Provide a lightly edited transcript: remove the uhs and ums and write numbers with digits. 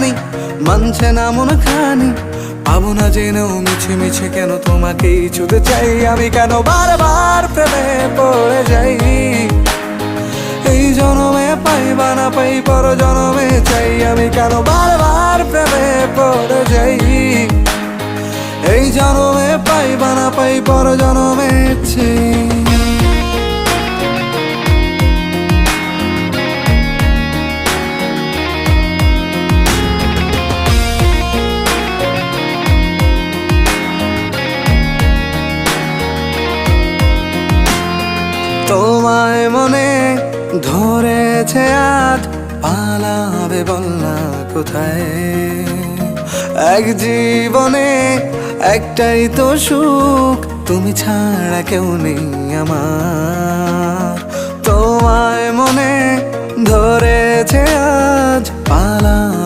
জানি মানছে না মন খানি, পাবো না জেনেও মিছে মিছে কেন তোমাকেই ছুঁতে চাই আমি, কেন বারবার প্রেমে পড়ে যাই। এই জনমে পাই বা না পাই পর জনমে চাই আমি, কেন বারবার প্রেমে পড়ে যাই। এই জনমে পাই বা না পাই পর জনমে চাই। তোমায় মনে ধরেছে আজ, পালাবে বল না কোথায়। এক জীবনে একটাই তো সুখ, তুমি ছাড়া কেউ নেই আমার। তোমায় মনে ধরেছে আজ, পালা